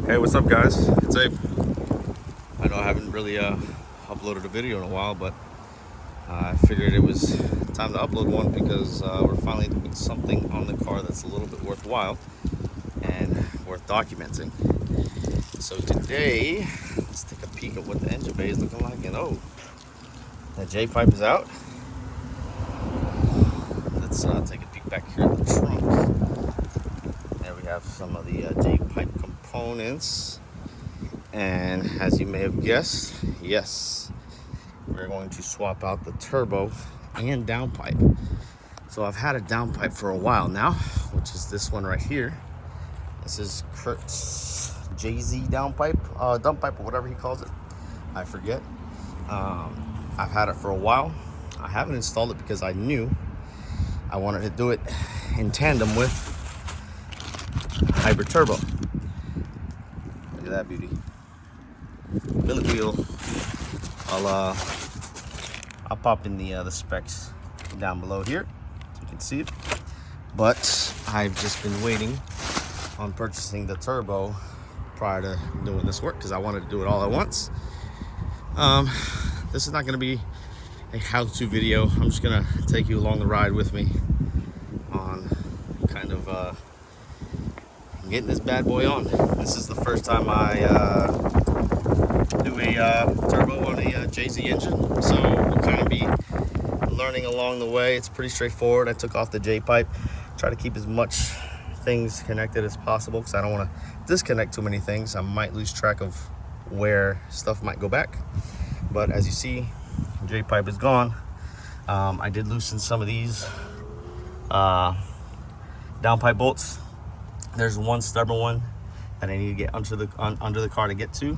Hey, what's up, guys? It's Abe. I know I haven't really uploaded a video in a while, but I figured it was time to upload one because we're finally doing something on the car that's a little bit worthwhile and worth documenting. So today, let's take a peek at what the engine bay is looking like. And oh, that J-pipe is out. Let's take a peek back here at the trunk. There we have some of the J-pipe components. And as you may have guessed, yes, we're going to swap out the turbo and downpipe. So I've had a downpipe for a while now, which is this one right here. This is Kurt's JZ downpipe, dumppipe, or whatever he calls it. I forget. I've had it for a while. I haven't installed it because I knew I wanted to do it in tandem with hybrid turbo. Look at that beauty. Billet wheel. I'll pop in the specs down below here so you can see it. But I've just been waiting on purchasing the turbo prior to doing this work because I wanted to do it all at once. This is not going to be a how-to video. I'm just going to take you along the ride with me on kind of getting this bad boy on. This is the first time I do a turbo on a JZ engine, so we'll kind of be learning along the way. It's pretty straightforward. I took off the J-pipe, try to keep as much things connected as possible because I don't want to disconnect too many things. I might lose track of where stuff might go back. But as you see, J-pipe is gone. I did loosen some of these downpipe bolts. There's one stubborn one that I need to get under the car to get to.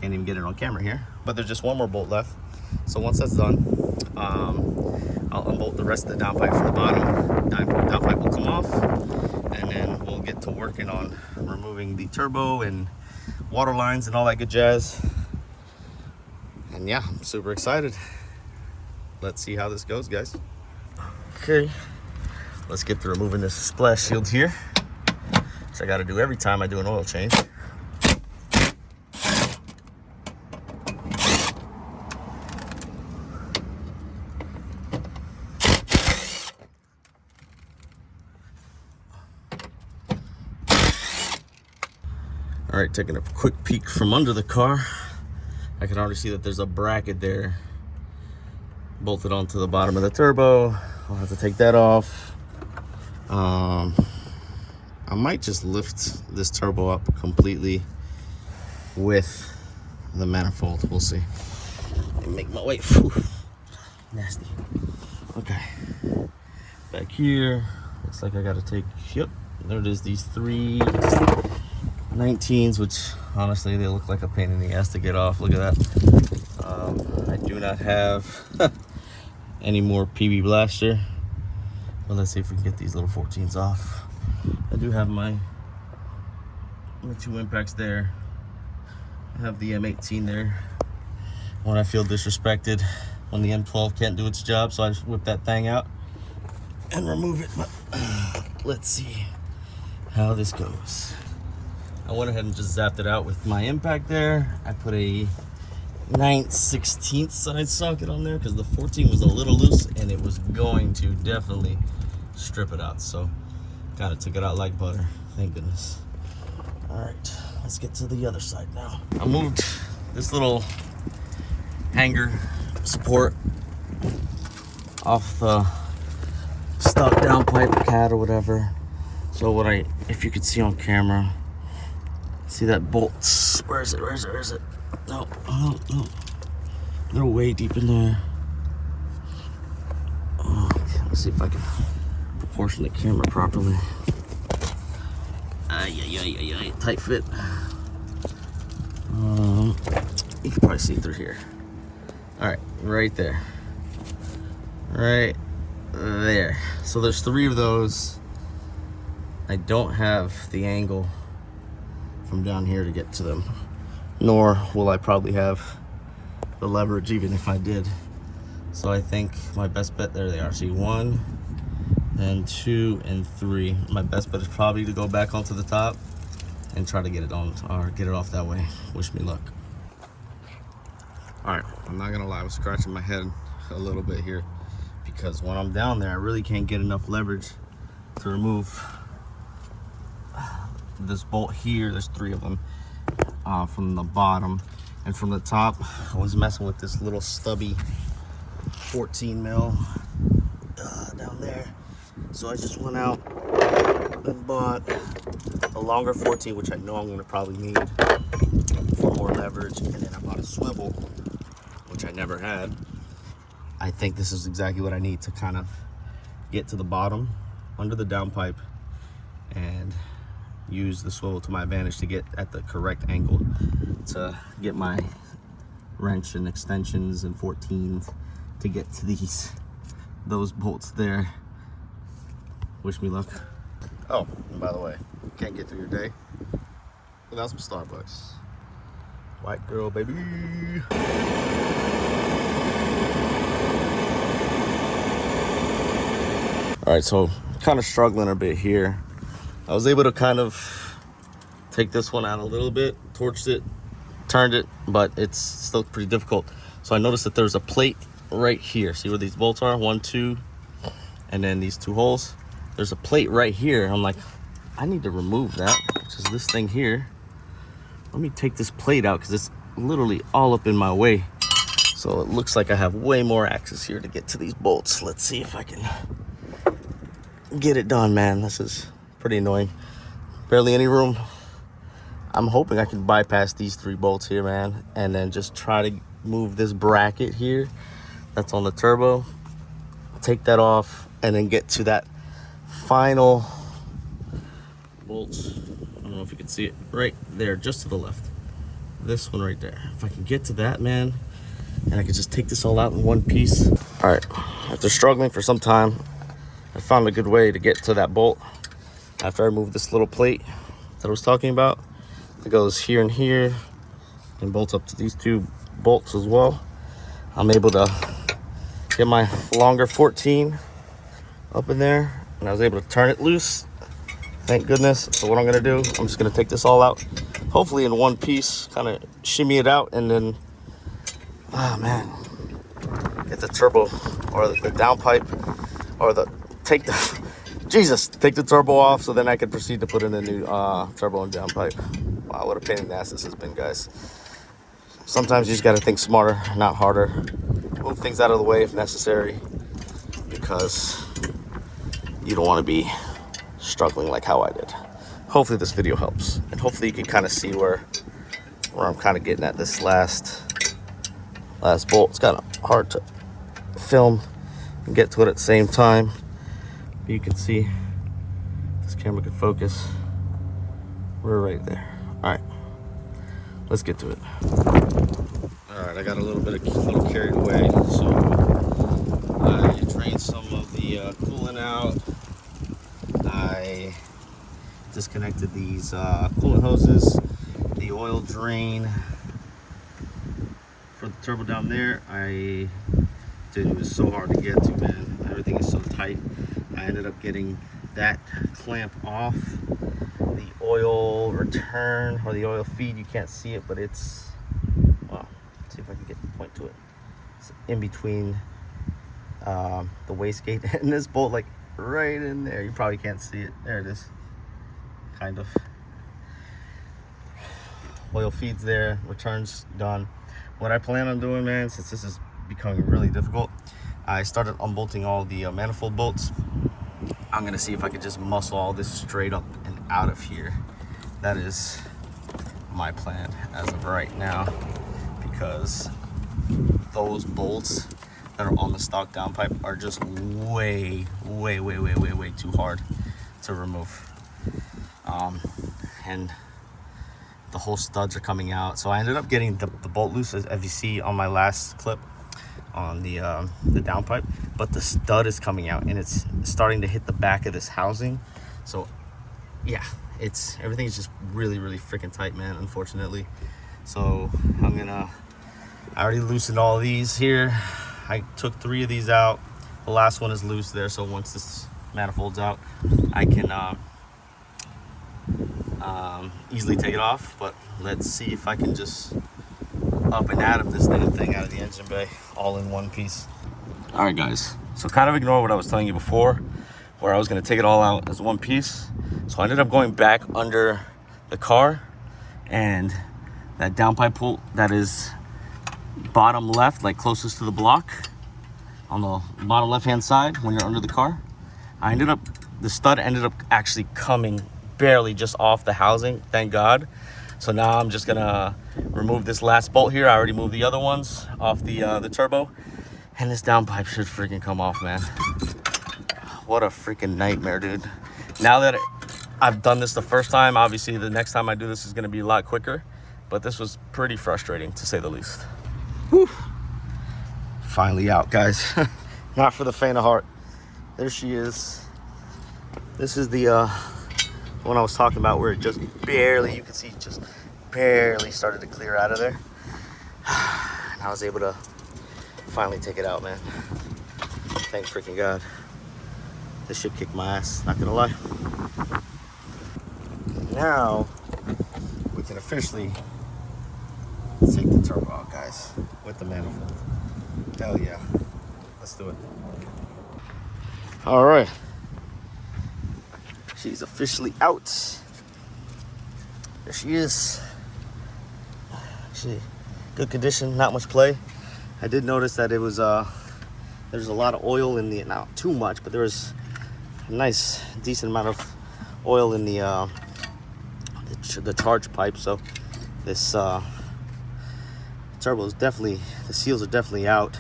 Can't even get it on camera here, but there's just one more bolt left. So once that's done, I'll unbolt the rest of the downpipe from the bottom. Downpipe will come off, and then we'll get to working on removing the turbo and water lines and all that good jazz. And yeah, I'm super excited. Let's see how this goes, guys. Okay, let's get to removing this splash shield here, which I got to do every time I do an oil change. All right, taking a quick peek from under the car. I can already see that there's a bracket there bolted onto the bottom of the turbo. I'll have to take that off. I might just lift this turbo up completely with the manifold. We'll see. Make my way. Whew. Nasty. Okay. Back here. Looks like I got to take, yep, there it is, these 3 19s, which honestly they look like a pain in the ass to get off. Look at that. I do not have any more PB blaster, but let's see if we can get these little 14s off. I do have my 2 impacts there. I have the M18 there when I feel disrespected, when the M12 can't do its job, so I just whip that thing out and remove it. But let's see how this goes. I went ahead and just zapped it out with my impact there. I put a 9/16 side socket on there because the 14 was a little loose and it was going to definitely strip it out. So kind of took it out like butter, thank goodness. All right, let's get to the other side now. I moved this little hanger support off the stock downpipe cat or whatever. So what if you could see on camera, see that bolt? Where is it? Where is it? Where is it? No, no, no. They're way deep in there. Okay, let's see if I can proportion the camera properly. Tight fit. You can probably see through here. All right, right there. Right there. So there's 3 of those. I don't have the angle from down here to get to them, nor will I probably have the leverage even if I did. So I think my best bet, there they are. See, 1 and 2 and 3. My best bet is probably to go back onto the top and try to get it on or get it off that way. Wish me luck. All right, I'm not gonna lie, I was scratching my head a little bit here because when I'm down there, I really can't get enough leverage to remove this bolt here. There's 3 of them from the bottom, and from the top I was messing with this little stubby 14 mil down there, so I just went out and bought a longer 14, which I know I'm going to probably need for more leverage, and then I bought a swivel, which I never had. I think this is exactly what I need to kind of get to the bottom under the downpipe and use the swivel to my advantage to get at the correct angle to get my wrench and extensions and 14s to get to those bolts there. Wish me luck. Oh, and by the way, you can't get through your day without some Starbucks. White girl, baby. All right, so kind of struggling a bit here. I was able to kind of take this one out a little bit, torched it, turned it, but it's still pretty difficult. So I noticed that there's a plate right here. See where these bolts are? 1, 2, and then these 2 holes. There's a plate right here. I'm like, I need to remove that, which is this thing here. Let me take this plate out because it's literally all up in my way. So it looks like I have way more access here to get to these bolts. Let's see if I can get it done, man. This is pretty annoying. Barely any room. I'm hoping I can bypass these 3 bolts here, man, and then just try to move this bracket here that's on the turbo, take that off, and then get to that final bolt. I don't know if you can see it right there, just to the left. This one right there. If I can get to that, man, and I can just take this all out in one piece. All right, after struggling for some time, I found a good way to get to that bolt. After I removed this little plate that I was talking about, it goes here and here and bolts up to these 2 bolts as well. I'm able to get my longer 14 up in there, and I was able to turn it loose, thank goodness. So what I'm gonna do, I'm just gonna take this all out, hopefully in one piece, kind of shimmy it out, and then get the turbo or the downpipe or take the turbo off, so then I can proceed to put in the new turbo and downpipe. Wow, what a pain in the ass this has been, guys. Sometimes you just got to think smarter, not harder. Move things out of the way if necessary, because you don't want to be struggling like how I did. Hopefully this video helps, and hopefully you can kind of see where I'm kind of getting at this last bolt. It's kind of hard to film and get to it at the same time. You can see, this camera can focus, we're right there. All right, let's get to it. All right, I got a little carried away, so I drained some of the coolant out. I disconnected these coolant hoses, the oil drain for the turbo down there. Dude, it was so hard to get to, man. Everything is so tight. I ended up getting that clamp off. The oil return or the oil feed, you can't see it, but it's, well, let's see if I can point to it. It's in between the wastegate and this bolt, like right in there. You probably can't see it. There it is. Kind of. Oil feeds there, returns done. What I plan on doing, man, since this is becoming really difficult, I started unbolting all the manifold bolts. I'm gonna see if I can just muscle all this straight up and out of here. That is my plan as of right now, because those bolts that are on the stock downpipe are just way too hard to remove. And the whole studs are coming out. So I ended up getting the bolt loose, as you see on my last clip on the downpipe, but the stud is coming out and it's starting to hit the back of this housing. So yeah, everything's just really freaking tight, man, unfortunately. So I already loosened all of these here. I took 3 of these out. The last one is loose there, so once this manifold's out, I can easily take it off, but let's see if I can just up and out of this damn thing out of the engine bay all in one piece. All right, guys, so kind of ignore what I was telling you before, where I was going to take it all out as one piece. So I ended up going back under the car, and that downpipe pull that is bottom left, like closest to the block on the bottom left hand side when you're under the car, the stud ended up actually coming barely just off the housing, thank God. So now I'm just gonna remove this last bolt here. I already moved the other ones off the turbo, and this downpipe should freaking come off, man. What a freaking nightmare, dude. Now that I've done this the first time, obviously the next time I do this is gonna be a lot quicker, but this was pretty frustrating to say the least. Whew. Finally out, guys. Not for the faint of heart. There she is. This is the one I was talking about, where it just barely, you can see, just barely started to clear out of there. And I was able to finally take it out, man. Thank freaking God. This shit kicked my ass, not gonna lie. Now we can officially take the turbo out, guys, with the manifold. Hell yeah, let's do it. All right, she's officially out. There she is. Actually, good condition, not much play. I did notice that it was there's a lot of oil in the, not too much, but there was a nice decent amount of oil in the charge pipe. So this turbo is definitely, the seals are definitely out.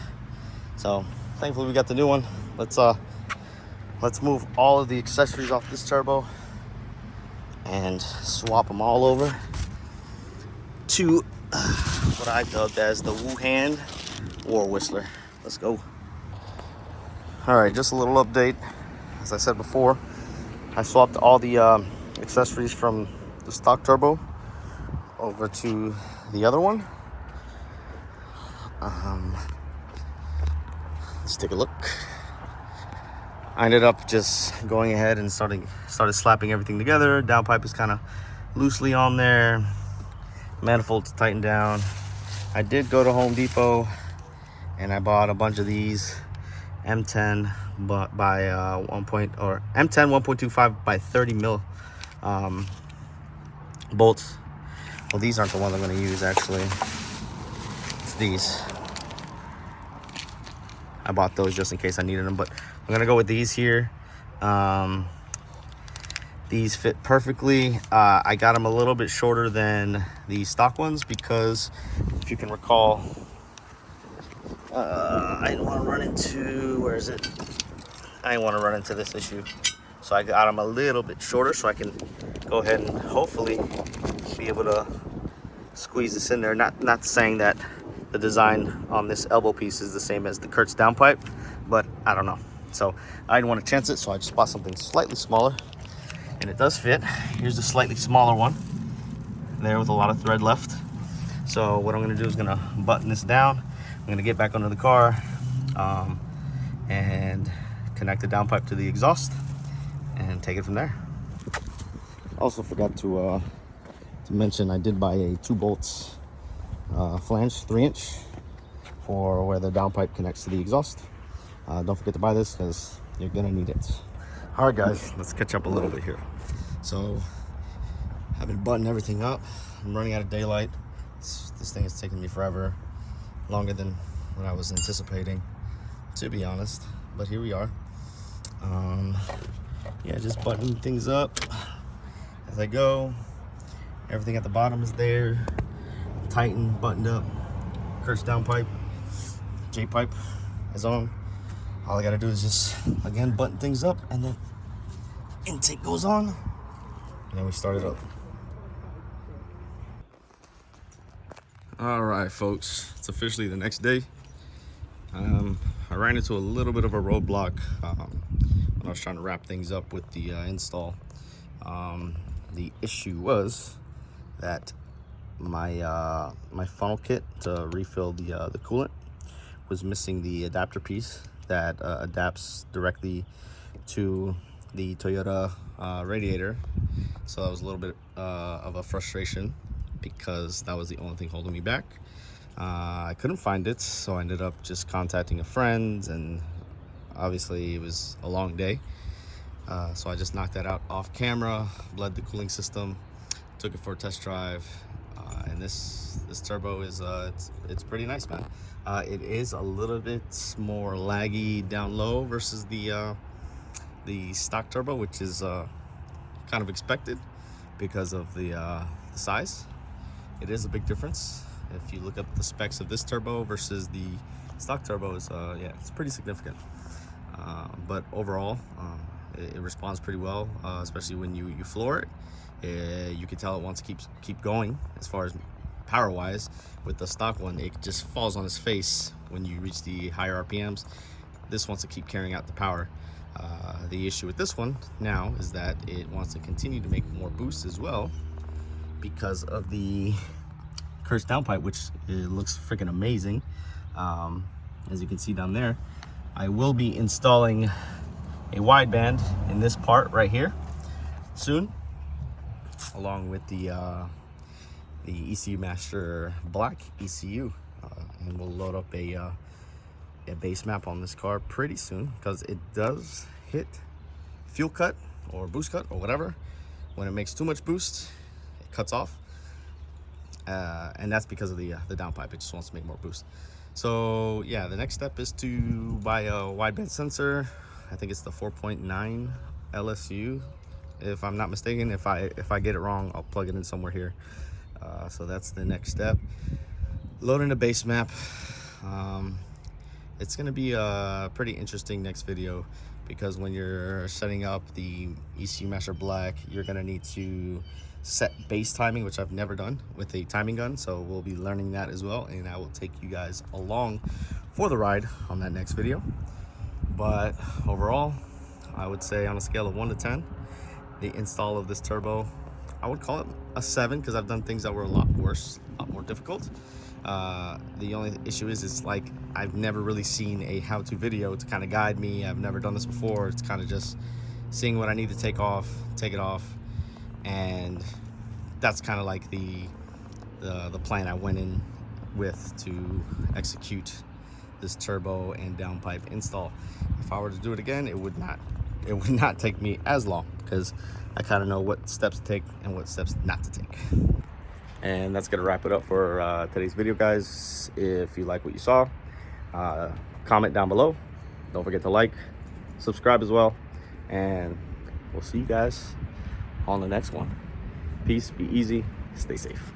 So thankfully we got the new one. Let's move all of the accessories off this turbo and swap them all over to what I dubbed as the Wuhan War Whistler. Let's go. All right, just a little update. As I said before, I swapped all the accessories from the stock turbo over to the other one. Let's take a look. I ended up just going ahead and started slapping everything together. Downpipe is kind of loosely on there. Manifolds tightened down. I did go to Home Depot and I bought a bunch of these M10 by M10 1.25 by 30 mil bolts. Well, these aren't the ones I'm going to use, actually. It's these. I bought those just in case I needed them, but I'm going to go with these here. These fit perfectly. I got them a little bit shorter than the stock ones because, if you can recall, I didn't want to run into, where is it? I didn't want to run into this issue. So I got them a little bit shorter so I can go ahead and hopefully be able to squeeze this in there. Not saying that the design on this elbow piece is the same as the Kurtz downpipe, but I don't know. So I didn't want to chance it, so I just bought something slightly smaller, and it does fit. Here's a slightly smaller one there with a lot of thread left. So what I'm going to do is going to button this down. I'm going to get back under the car and connect the downpipe to the exhaust and take it from there. Also forgot to mention, I did buy a 2 bolts flange 3-inch for where the downpipe connects to the exhaust. Don't forget to buy this because you're gonna need it. All right, guys, let's catch up a little bit here. So I've been buttoning everything up. I'm running out of daylight. This thing is taking me forever, longer than what I was anticipating, to be honest, but here we are. Yeah, just buttoning things up as I go. Everything at the bottom is there, tightened, buttoned up. Kurtz downpipe, J-pipe is on. All I gotta do is just, again, button things up, and then intake goes on, and then we start it up. All right, folks, it's officially the next day. I ran into a little bit of a roadblock when I was trying to wrap things up with the install. The issue was that my funnel kit to refill the coolant was missing the adapter piece that adapts directly to the Toyota radiator, so that was a little bit of a frustration because that was the only thing holding me back. I couldn't find it, so I ended up just contacting a friend, and obviously it was a long day, so I just knocked that out off camera, bled the cooling system, took it for a test drive, and this turbo is it's pretty nice, man. It is a little bit more laggy down low versus the stock turbo, which is kind of expected because of the size. It is a big difference. If you look up the specs of this turbo versus the stock turbo, yeah, it's pretty significant. But overall, it responds pretty well, especially when you floor it. You can tell it wants to keep going. As far as power wise, with the stock one, it just falls on its face when you reach the higher RPMs. This wants to keep carrying out the power. The issue with this one now is that it wants to continue to make more boosts as well because of the cursed downpipe, which it looks freaking amazing. As you can see down there, I will be installing a wideband in this part right here soon, along with the ECU Master Black ECU, and we'll load up a base map on this car pretty soon, because it does hit fuel cut or boost cut or whatever. When it makes too much boost, it cuts off, and that's because of the downpipe. It just wants to make more boost. So yeah, the next step is to buy a wideband sensor. I think it's the 4.9 LSU, if I'm not mistaken. If I get it wrong, I'll plug it in somewhere here. So that's the next step. Loading a base map. It's going to be a pretty interesting next video, because when you're setting up the ECU Master Black, you're going to need to set base timing, which I've never done with a timing gun. So we'll be learning that as well, and I will take you guys along for the ride on that next video. But overall, I would say on a scale of 1 to 10, the install of this turbo, I would call it a 7, because I've done things that were a lot worse, a lot more difficult. The only issue is like I've never really seen a how-to video to kind of guide me. I've never done this before. It's kind of just seeing what I need to take it off, and that's kind of like the plan I went in with to execute this turbo and downpipe install. If I were to do it again, it would not take me as long, because I kind of know what steps to take and what steps not to take. And that's gonna wrap it up for today's video, guys. If you like what you saw, comment down below. Don't forget to like, subscribe as well, and we'll see you guys on the next one. Peace, be easy, stay safe.